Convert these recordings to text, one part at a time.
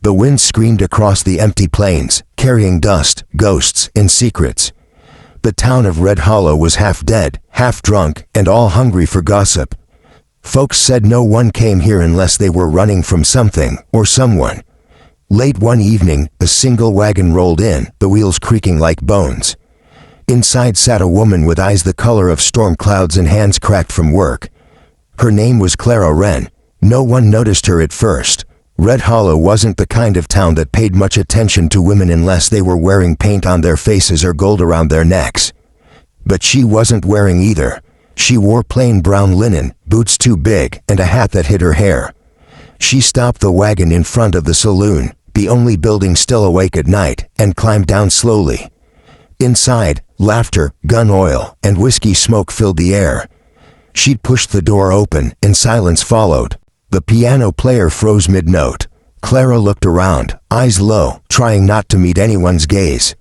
The wind screamed across the empty plains, carrying dust, ghosts, and secrets. The town of Red Hollow was half dead, half drunk, and all hungry for gossip. Folks said no one came here unless they were running from something or someone. Late one evening, a single wagon rolled in, the wheels creaking like bones. Inside sat a woman with eyes the color of storm clouds and hands cracked from work. Her name was Clara Wren. No one noticed her at first. Red Hollow wasn't the kind of town that paid much attention to women unless they were wearing paint on their faces or gold around their necks. But she wasn't wearing either. She wore plain brown linen, boots too big, and a hat that hid her hair. She stopped the wagon in front of the saloon, the only building still awake at night, and climbed down slowly. Inside, laughter, gun oil, and whiskey smoke filled the air. She pushed the door open, and silence followed. The piano player froze mid-note. Clara looked around, eyes low, trying not to meet anyone's gaze.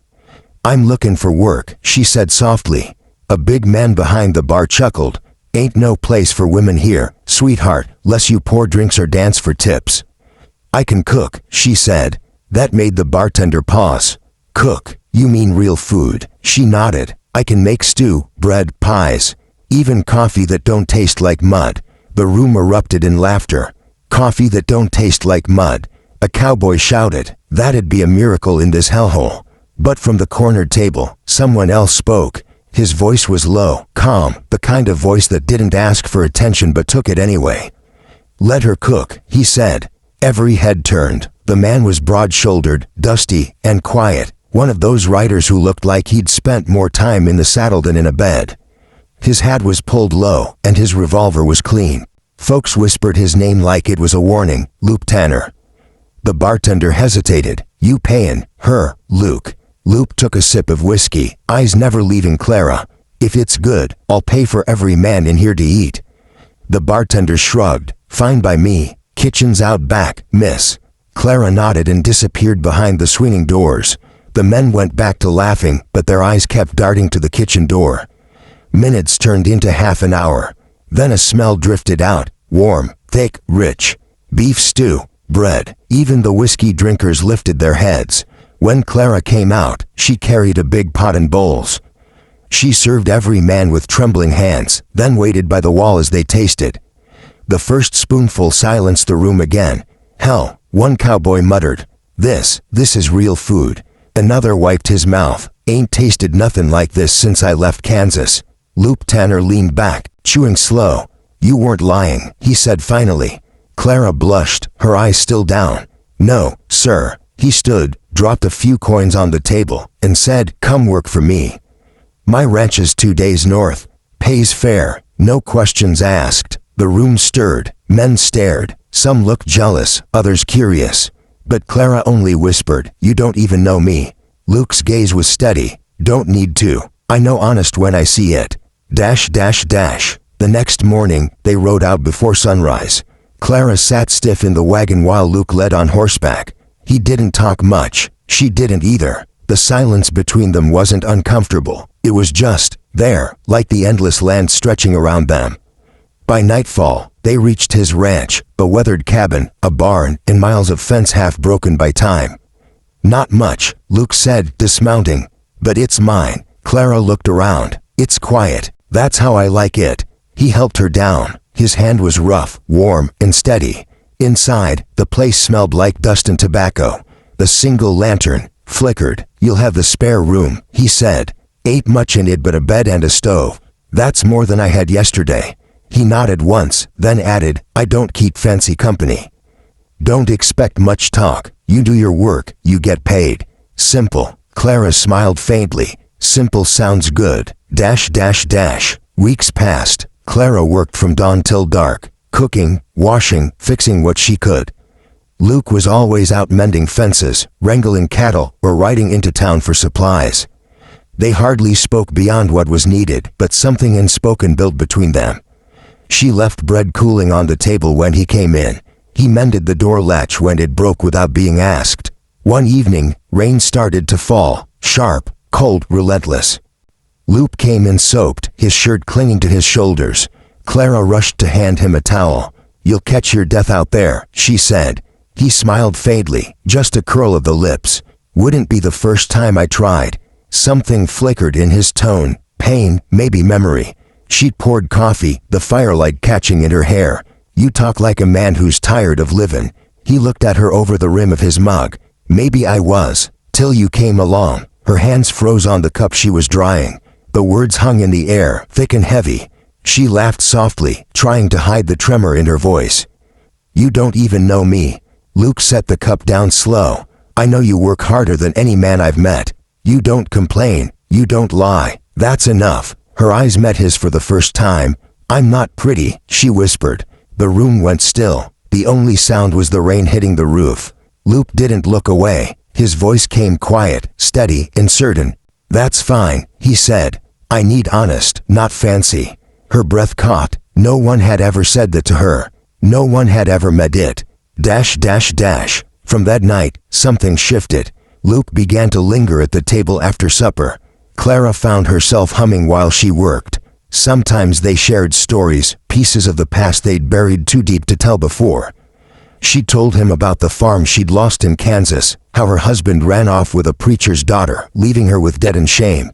"I'm looking for work," she said softly. A big man behind the bar chuckled. "Ain't no place for women here, sweetheart, less you pour drinks or dance for tips." "I can cook," she said. That made the bartender pause. "Cook? You mean real food?" She nodded. "I can make stew, bread, pies, even coffee that don't taste like mud." The room erupted in laughter. "Coffee that don't taste like mud," a cowboy shouted. That'd be a miracle in this hellhole. But from the corner table, someone else spoke. His voice was low, calm, the kind of voice that didn't ask for attention but took it anyway. "Let her cook," he said. Every head turned. The man was broad-shouldered, dusty, and quiet, one of those riders who looked like he'd spent more time in the saddle than in a bed. His hat was pulled low, and his revolver was clean. Folks whispered his name like it was a warning, Luke Tanner. The bartender hesitated. "You payin' her, Luke?" Luke took a sip of whiskey, eyes never leaving Clara. "If it's good, I'll pay for every man in here to eat." The bartender shrugged. "Fine by me. Kitchen's out back, miss." Clara nodded and disappeared behind the swinging doors. The men went back to laughing, but their eyes kept darting to the kitchen door. Minutes turned into half an hour. Then a smell drifted out, warm, thick, rich. Beef stew, bread. Even the whiskey drinkers lifted their heads. When Clara came out, she carried a big pot and bowls. She served every man with trembling hands, then waited by the wall as they tasted. The first spoonful silenced the room again. "Hell," one cowboy muttered. This is real food." Another wiped his mouth. "Ain't tasted nothing like this since I left Kansas." Luke Tanner leaned back, chewing slow. "You weren't lying," he said finally. Clara blushed, her eyes still down. "No, sir." He stood, dropped a few coins on the table, and said, "Come work for me. My ranch is 2 days north. Pays fair, no questions asked." The room stirred, men stared, some looked jealous, others curious. But Clara only whispered, "You don't even know me." Luke's gaze was steady. "Don't need to. I know honest when I see it." The next morning, they rode out before sunrise. Clara sat stiff in the wagon while Luke led on horseback. He didn't talk much. She didn't either. The silence between them wasn't uncomfortable. It was just there, like the endless land stretching around them. By nightfall, they reached his ranch, a weathered cabin, a barn, and miles of fence half broken by time. "Not much," Luke said, dismounting. "But it's mine." Clara looked around. "It's quiet. That's how I like it." He helped her down. His hand was rough, warm, and steady. Inside, the place smelled like dust and tobacco. The single lantern flickered. "You'll have the spare room," he said. "Ain't much in it but a bed and a stove." "That's more than I had yesterday." He nodded once, then added, "I don't keep fancy company." "Don't expect much talk. You do your work, you get paid. Simple." Clara smiled faintly. "Simple sounds good. Weeks passed. Clara worked from dawn till dark, cooking, washing, fixing what she could. Luke was always out mending fences, wrangling cattle, or riding into town for supplies. They hardly spoke beyond what was needed, but something unspoken built between them. She left bread cooling on the table when he came in. He mended the door latch when it broke without being asked. One evening, rain started to fall, sharp, cold, relentless. Luke came in soaked, his shirt clinging to his shoulders. Clara rushed to hand him a towel. "You'll catch your death out there," she said. He smiled faintly, just a curl of the lips. Wouldn't be the first time I tried. Something flickered in his tone. Pain, maybe memory. She poured coffee, the firelight catching in her hair. You talk like a man who's tired of living. He looked at her over the rim of his mug. Maybe I was, till you came along. Her hands froze on the cup she was drying. The words hung in the air, thick and heavy. She laughed softly, trying to hide the tremor in her voice. You don't even know me. Luke set the cup down slow. I know you work harder than any man I've met. You don't complain. You don't lie. That's enough. Her eyes met his for the first time. I'm not pretty, she whispered. The room went still. The only sound was the rain hitting the roof. Luke didn't look away. His voice came quiet, steady, and certain. That's fine, he said. I need honest, not fancy. Her breath caught. No one had ever said that to her. No one had ever met it. From that night, something shifted. Luke began to linger at the table after supper. Clara found herself humming while she worked. Sometimes they shared stories, pieces of the past they'd buried too deep to tell before. She told him about the farm she'd lost in Kansas, how her husband ran off with a preacher's daughter, leaving her with debt and shame.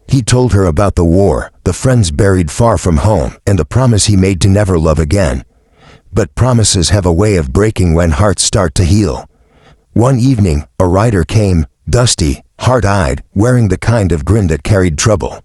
He told her about the war, the friends buried far from home, and the promise he made to never love again. But promises have a way of breaking when hearts start to heal. One evening, a rider came, dusty, hard-eyed, wearing the kind of grin that carried trouble.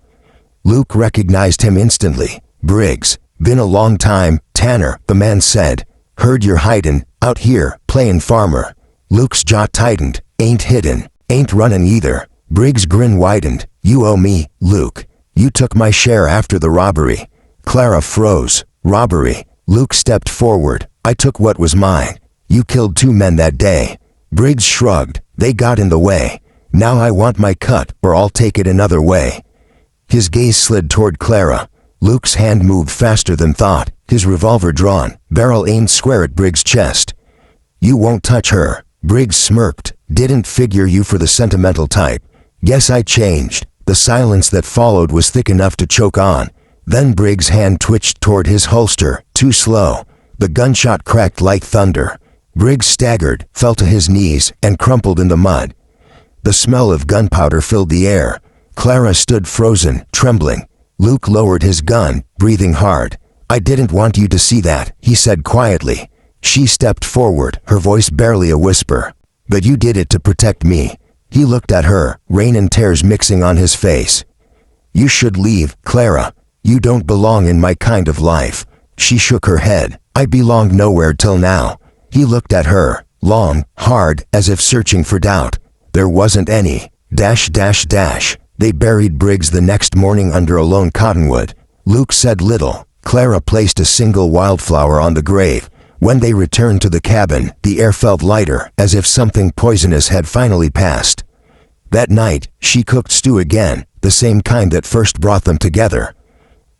Luke recognized him instantly. Briggs. Been a long time, Tanner, the man said. Heard you're hidin', out here, playin' farmer. Luke's jaw tightened. Ain't hidden. Ain't runnin' either. Briggs' grin widened. You owe me, Luke. You took my share after the robbery. Clara froze. Robbery. Luke stepped forward. I took what was mine. You killed 2 men that day. Briggs shrugged. They got in the way. Now I want my cut, or I'll take it another way. His gaze slid toward Clara. Luke's hand moved faster than thought, his revolver drawn, barrel aimed square at Briggs' chest. You won't touch her. Briggs smirked. Didn't figure you for the sentimental type. Guess I changed. The silence that followed was thick enough to choke on. Then Briggs' hand twitched toward his holster, too slow. The gunshot cracked like thunder. Briggs staggered, fell to his knees, and crumpled in the mud. The smell of gunpowder filled the air. Clara stood frozen, trembling. Luke lowered his gun, breathing hard. I didn't want you to see that, he said quietly. She stepped forward, her voice barely a whisper. But you did it to protect me. He looked at her, rain and tears mixing on his face. You should leave, Clara. You don't belong in my kind of life. She shook her head. I belonged nowhere till now. He looked at her, long, hard, as if searching for doubt. There wasn't any. They buried Briggs the next morning under a lone cottonwood. Luke said little. Clara placed a single wildflower on the grave. When they returned to the cabin, the air felt lighter, as if something poisonous had finally passed. That night, she cooked stew again, the same kind that first brought them together.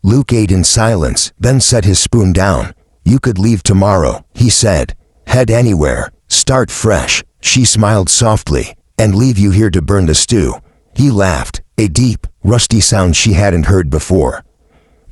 Luke ate in silence, then set his spoon down. You could leave tomorrow, he said. Head anywhere. Start fresh. She smiled softly. And leave you here to burn the stew. He laughed, a deep, rusty sound she hadn't heard before.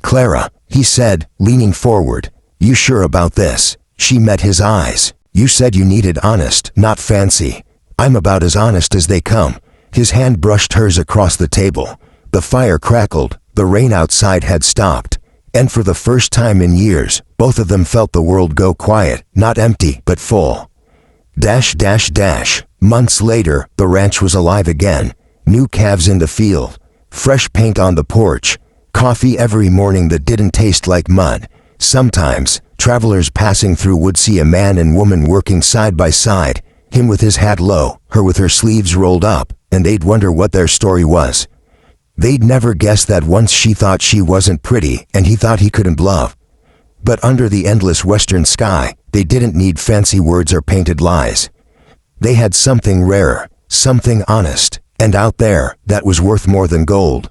Clara, he said, leaning forward. You sure about this? She met his eyes. You said you needed honest, not fancy. I'm about as honest as they come. His hand brushed hers across the table. The fire crackled. The rain outside had stopped. And for the first time in years, both of them felt the world go quiet, not empty, but full. Months later, the ranch was alive again. New calves in the field. Fresh paint on the porch. Coffee every morning that didn't taste like mud. Sometimes, travelers passing through would see a man and woman working side by side, him with his hat low, her with her sleeves rolled up, and they'd wonder what their story was. They'd never guess that once she thought she wasn't pretty and he thought he couldn't love. But under the endless western sky, they didn't need fancy words or painted lies. They had something rarer, something honest, and out there, that was worth more than gold.